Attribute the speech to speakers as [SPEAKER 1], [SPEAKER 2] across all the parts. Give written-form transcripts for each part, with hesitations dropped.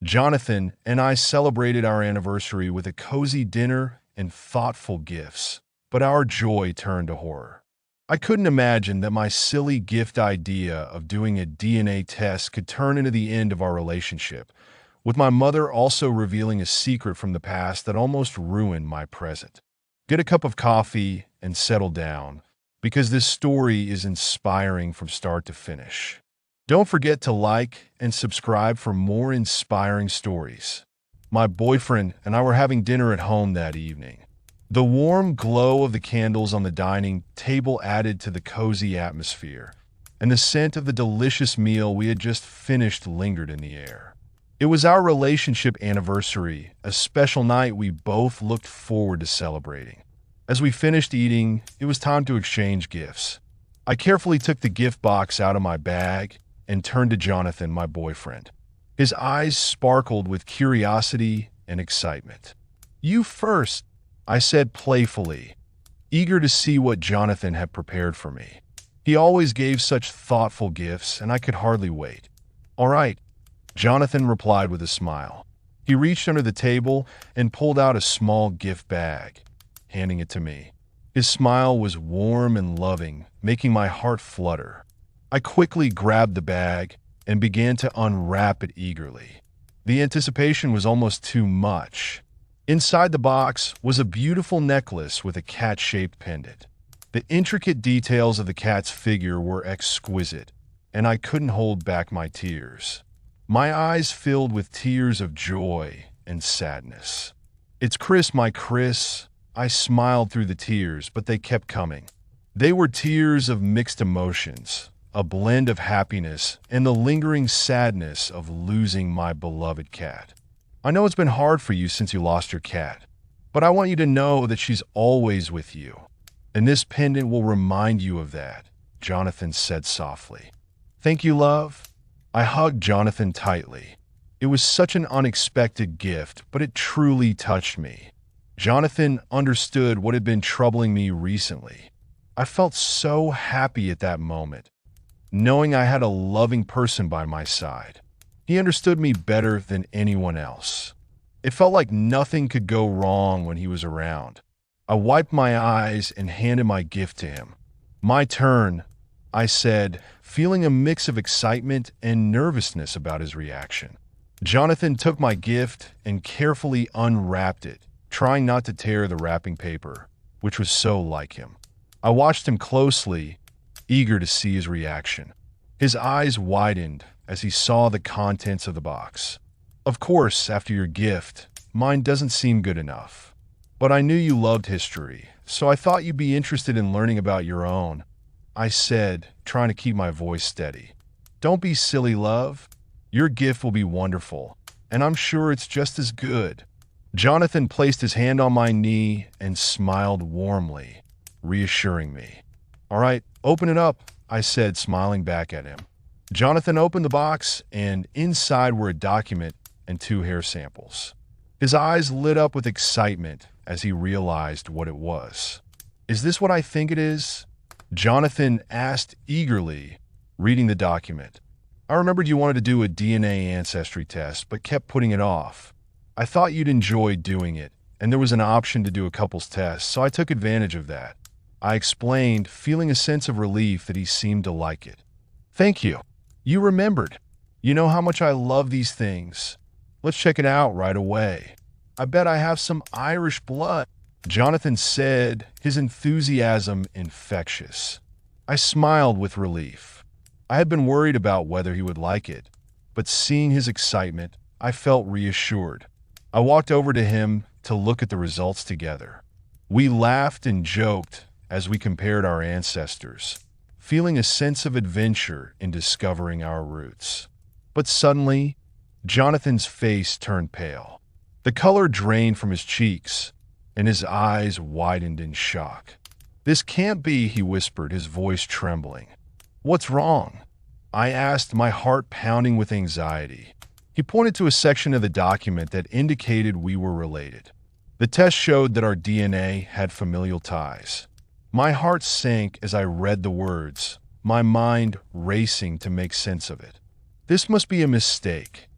[SPEAKER 1] Jonathan and I celebrated our anniversary with a cozy dinner and thoughtful gifts, but our joy turned to horror. I couldn't imagine that my silly gift idea of doing a DNA test could turn into the end of our relationship, with my mother also revealing a secret from the past that almost ruined my present. Get a cup of coffee and settle down, because this story is inspiring from start to finish. Don't forget to like and subscribe for more inspiring stories. My boyfriend and I were having dinner at home that evening. The warm glow of the candles on the dining table added to the cozy atmosphere, and the scent of the delicious meal we had just finished lingered in the air. It was our relationship anniversary, a special night we both looked forward to celebrating. As we finished eating, it was time to exchange gifts. I carefully took the gift box out of my bag and turned to Jonathan, my boyfriend. His eyes sparkled with curiosity and excitement. "You first," I said playfully, eager to see what Jonathan had prepared for me. He always gave such thoughtful gifts, and I could hardly wait. "All right," Jonathan replied with a smile. He reached under the table and pulled out a small gift bag, handing it to me. His smile was warm and loving, making my heart flutter. I quickly grabbed the bag and began to unwrap it eagerly. The anticipation was almost too much. Inside the box was a beautiful necklace with a cat-shaped pendant. The intricate details of the cat's figure were exquisite, and I couldn't hold back my tears. My eyes filled with tears of joy and sadness. "It's Chris, my Chris." I smiled through the tears, but they kept coming. They were tears of mixed emotions, a blend of happiness and the lingering sadness of losing my beloved cat. "I know it's been hard for you since you lost your cat, but I want you to know that she's always with you, and this pendant will remind you of that," Jonathan said softly. "Thank you, love." I hugged Jonathan tightly. It was such an unexpected gift, but it truly touched me. Jonathan understood what had been troubling me recently. I felt so happy at that moment, knowing I had a loving person by my side. He understood me better than anyone else. It felt like nothing could go wrong when he was around. I wiped my eyes and handed my gift to him. "My turn," I said, feeling a mix of excitement and nervousness about his reaction. Jonathan took my gift and carefully unwrapped it, trying not to tear the wrapping paper, which was so like him. I watched him closely, eager to see his reaction. His eyes widened as he saw the contents of the box. "Of course, after your gift, mine doesn't seem good enough. But I knew you loved history, so I thought you'd be interested in learning about your own," I said, trying to keep my voice steady. "Don't be silly, love. Your gift will be wonderful, and I'm sure it's just as good." Jonathan placed his hand on my knee and smiled warmly, reassuring me. "All right, open it up," I said, smiling back at him. Jonathan opened the box, and inside were a document and 2 hair samples. His eyes lit up with excitement as he realized what it was. "Is this what I think it is?" Jonathan asked eagerly, reading the document. "I remembered you wanted to do a DNA ancestry test, but kept putting it off. I thought you'd enjoy doing it, and there was an option to do a couple's test, so I took advantage of that," I explained, feeling a sense of relief that he seemed to like it. "Thank you. You remembered. You know how much I love these things. Let's check it out right away. I bet I have some Irish blood," Jonathan said, his enthusiasm infectious. I smiled with relief. I had been worried about whether he would like it, but seeing his excitement, I felt reassured. I walked over to him to look at the results together. We laughed and joked as we compared our ancestors, feeling a sense of adventure in discovering our roots. But suddenly, Jonathan's face turned pale. The color drained from his cheeks, and his eyes widened in shock. "This can't be," he whispered, his voice trembling. "What's wrong?" I asked, my heart pounding with anxiety. He pointed to a section of the document that indicated we were related. The test showed that our DNA had familial ties. My heart sank as I read the words, my mind racing to make sense of it. This must be a mistake.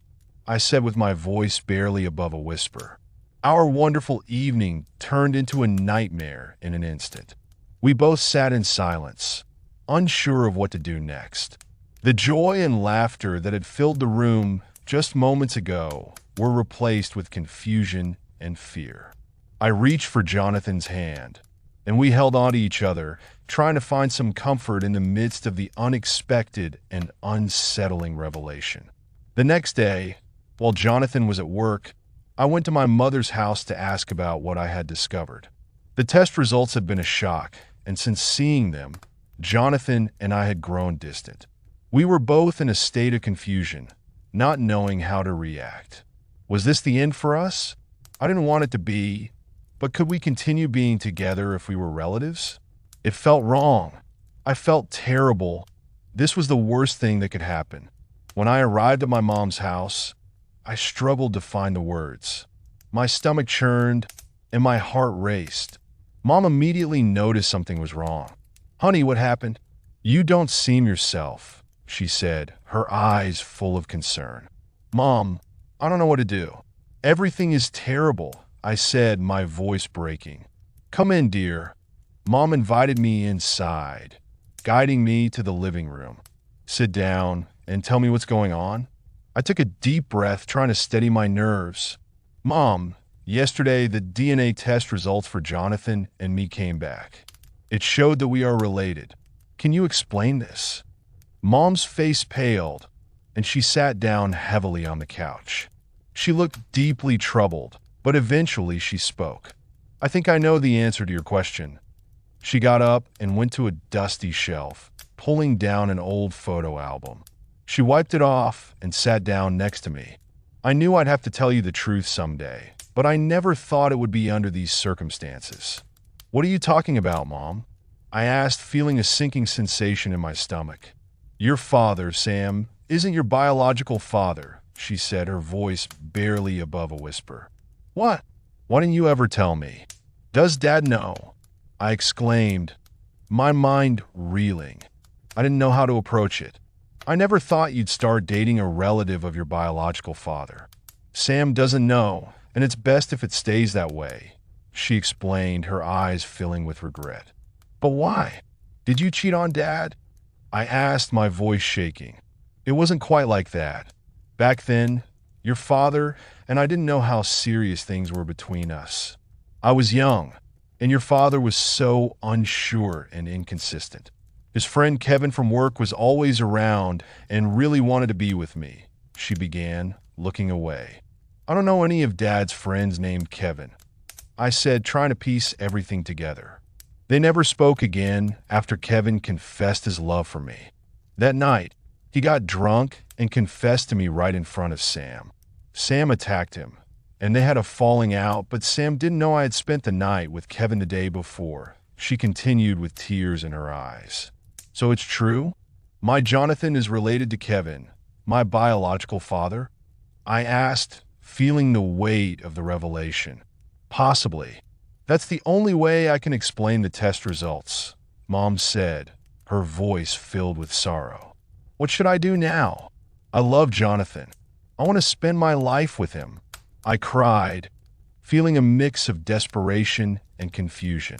[SPEAKER 1] I said with my voice barely above a whisper. Our wonderful evening turned into a nightmare in an instant. We both sat in silence, unsure of what to do next. The joy and laughter that had filled the room just moments ago were replaced with confusion and fear. I reached for Jonathan's hand, and we held on to each other, trying to find some comfort in the midst of the unexpected and unsettling revelation. The next day, while Jonathan was at work, I went to my mother's house to ask about what I had discovered. The test results had been a shock, and since seeing them, Jonathan and I had grown distant. We were both in a state of confusion, not knowing how to react. Was this the end for us? I didn't want it to be, but could we continue being together if we were relatives? It felt wrong. I felt terrible. This was the worst thing that could happen. When I arrived at my mom's house, I struggled to find the words. My stomach churned and my heart raced. Mom immediately noticed something was wrong. "Honey, what happened?" "You don't seem yourself," she said, her eyes full of concern. "Mom, I don't know what to do. Everything is terrible," I said, my voice breaking. "Come in, dear." Mom invited me inside, guiding me to the living room. "Sit down and tell me what's going on." I took a deep breath, trying to steady my nerves. "Mom, yesterday the DNA test results for Jonathan and me came back. It showed that we are related. Can you explain this?" Mom's face paled, and she sat down heavily on the couch. She looked deeply troubled, but eventually she spoke. "I think I know the answer to your question." She got up and went to a dusty shelf, pulling down an old photo album. She wiped it off and sat down next to me. "I knew I'd have to tell you the truth someday, but I never thought it would be under these circumstances." "What are you talking about, Mom?" I asked, feeling a sinking sensation in my stomach. "Your father, Sam, isn't your biological father," she said, her voice barely above a whisper. "What? Why didn't you ever tell me?" "Does Dad know?" I exclaimed, my mind reeling. I didn't know how to approach it. "I never thought you'd start dating a relative of your biological father." "Sam doesn't know, and it's best if it stays that way," she explained, her eyes filling with regret. "But why? Did you cheat on Dad?" I asked, my voice shaking. "It wasn't quite like that. Back then, your father and I didn't know how serious things were between us. I was young, and your father was so unsure and inconsistent. His friend Kevin from work was always around and really wanted to be with me," she began, looking away. "I don't know any of Dad's friends named Kevin," I said, trying to piece everything together. They never spoke again after Kevin confessed his love for me. That night, he got drunk and confessed to me right in front of Sam. Sam attacked him, and they had a falling out, but Sam didn't know I had spent the night with Kevin the day before. She continued with tears in her eyes. "So it's true? My Jonathan is related to Kevin, my biological father?" I asked, feeling the weight of the revelation. "Possibly. That's the only way I can explain the test results," Mom said, her voice filled with sorrow. "What should I do now? I love Jonathan. I want to spend my life with him," I cried, feeling a mix of desperation and confusion.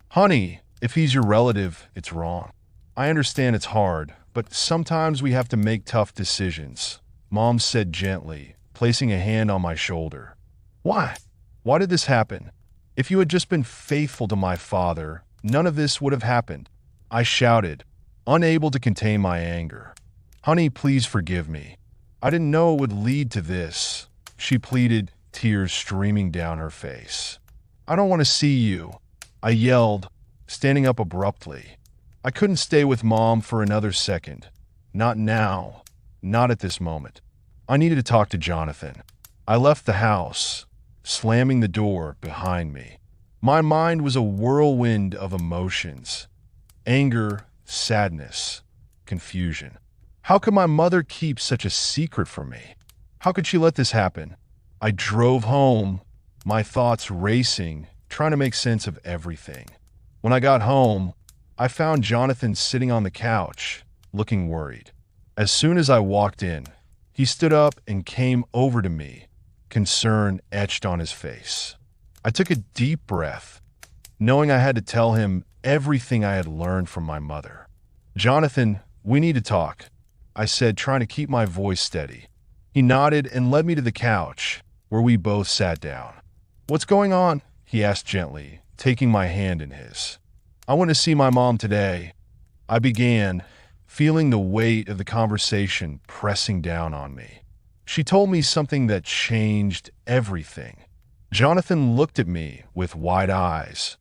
[SPEAKER 1] "Honey, if he's your relative, it's wrong. I understand it's hard, but sometimes we have to make tough decisions," Mom said gently, placing a hand on my shoulder. "Why? Why did this happen? If you had just been faithful to my father, none of this would have happened," I shouted, unable to contain my anger. "Honey, please forgive me. I didn't know it would lead to this," she pleaded, tears streaming down her face. "I don't want to see you," I yelled, standing up abruptly. I couldn't stay with Mom for another second. Not now. Not at this moment. I needed to talk to Jonathan. I left the house, slamming the door behind me. My mind was a whirlwind of emotions. Anger, sadness, confusion. How could my mother keep such a secret from me? How could she let this happen? I drove home, my thoughts racing, trying to make sense of everything. When I got home, I found Jonathan sitting on the couch, looking worried. As soon as I walked in, He stood up and came over to me, concern etched on his face. I took a deep breath, knowing I had to tell him everything I had learned from my mother. "Jonathan, we need to talk," I said, trying to keep my voice steady. He nodded and led me to the couch, where we both sat down. "What's going on?" he asked gently, taking my hand in his. "I went to see my mom today," I began, feeling the weight of the conversation pressing down on me. "She told me something that changed everything." Jonathan looked at me with wide eyes,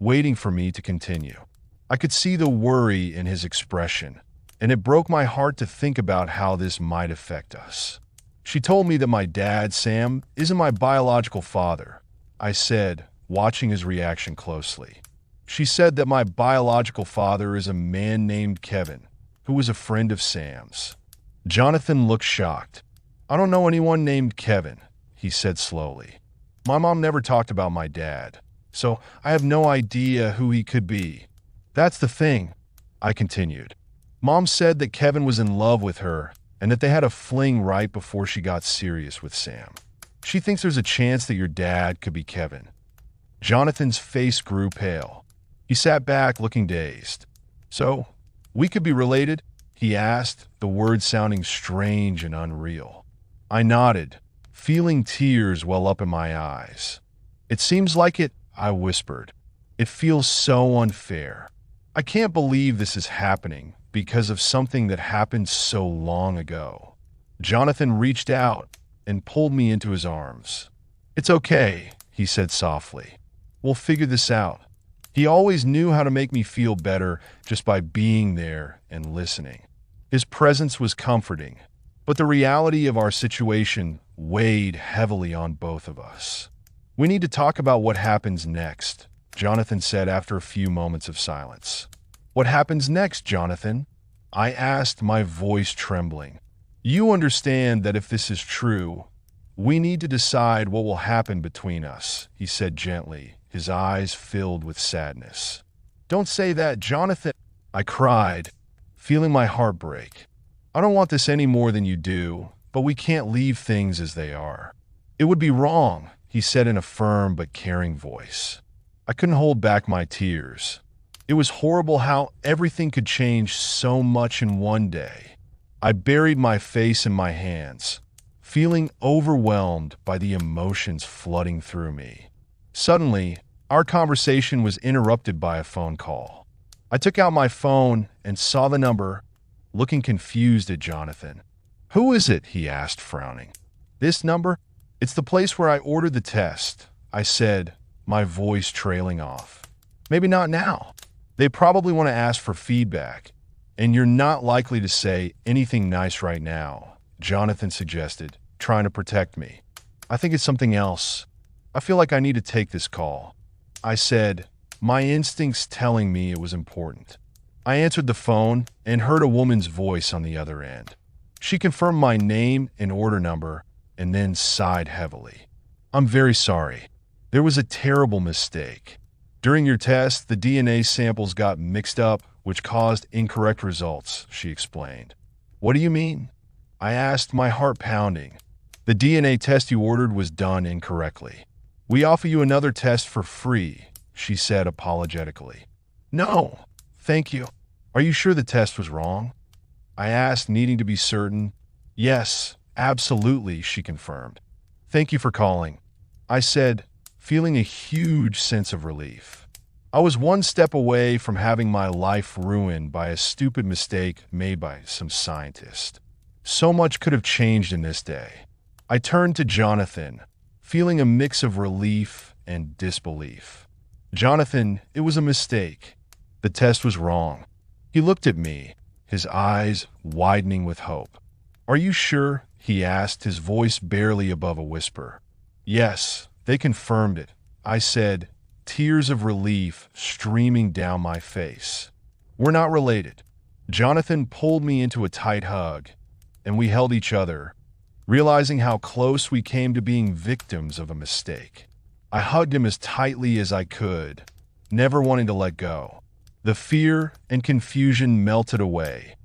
[SPEAKER 1] waiting for me to continue. I could see the worry in his expression, and it broke my heart to think about how this might affect us. "She told me that my dad, Sam, isn't my biological father," I said, watching his reaction closely. "She said that my biological father is a man named Kevin, who was a friend of Sam's." Jonathan looked shocked. "I don't know anyone named Kevin," he said slowly. "My mom never talked about my dad, so I have no idea who he could be." "That's the thing," I continued. "Mom said that Kevin was in love with her and that they had a fling right before she got serious with Sam. She thinks there's a chance that your dad could be Kevin." Jonathan's face grew pale. He sat back looking dazed. "So, we could be related?" he asked, the words sounding strange and unreal. I nodded, feeling tears well up in my eyes. "It seems like it," I whispered. "It feels so unfair. I can't believe this is happening because of something that happened so long ago." Jonathan reached out and pulled me into his arms. "It's okay," he said softly. "We'll figure this out." He always knew how to make me feel better just by being there and listening. His presence was comforting, but the reality of our situation weighed heavily on both of us. "We need to talk about what happens next," Jonathan said after a few moments of silence. "What happens next, Jonathan?" I asked, my voice trembling. "You understand that if this is true, we need to decide what will happen between us," he said gently, his eyes filled with sadness. "Don't say that, Jonathan," I cried, feeling my heart break. "I don't want this any more than you do, but we can't leave things as they are." "It would be wrong," he said in a firm but caring voice. I couldn't hold back my tears. It was horrible how everything could change so much in one day. I buried my face in my hands, feeling overwhelmed by the emotions flooding through me. Suddenly, our conversation was interrupted by a phone call. I took out my phone and saw the number, looking confused at Jonathan. "Who is it?" he asked, frowning. "This number? It's the place where I ordered the test," I said, my voice trailing off. "Maybe not now. They probably want to ask for feedback, and you're not likely to say anything nice right now," Jonathan suggested, trying to protect me. "I think it's something else. I feel like I need to take this call," I said, my instincts telling me it was important. I answered the phone and heard a woman's voice on the other end. She confirmed my name and order number and then sighed heavily. "I'm very sorry. There was a terrible mistake. During your test, the DNA samples got mixed up, which caused incorrect results," she explained. "What do you mean?" I asked, my heart pounding. "The DNA test you ordered was done incorrectly. We offer you another test for free," she said apologetically. "No, thank you. Are you sure the test was wrong?" I asked, needing to be certain. "Yes, absolutely," she confirmed. "Thank you for calling," I said, feeling a huge sense of relief. I was one step away from having my life ruined by a stupid mistake made by some scientist. So much could have changed in this day. I turned to Jonathan, feeling a mix of relief and disbelief. "Jonathan, it was a mistake. The test was wrong." He looked at me, his eyes widening with hope. "Are you sure?" he asked, his voice barely above a whisper. "Yes, they confirmed it," I said, tears of relief streaming down my face. "We're not related." Jonathan pulled me into a tight hug, and we held each other, realizing how close we came to being victims of a mistake. I hugged him as tightly as I could, never wanting to let go. The fear and confusion melted away,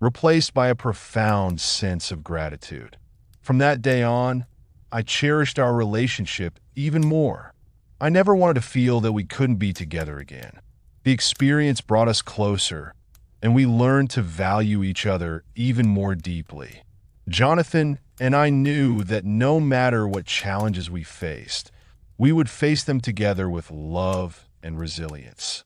[SPEAKER 1] replaced by a profound sense of gratitude. From that day on, I cherished our relationship even more. I never wanted to feel that we couldn't be together again. The experience brought us closer, and we learned to value each other even more deeply. Jonathan and I knew that no matter what challenges we faced, we would face them together with love and resilience.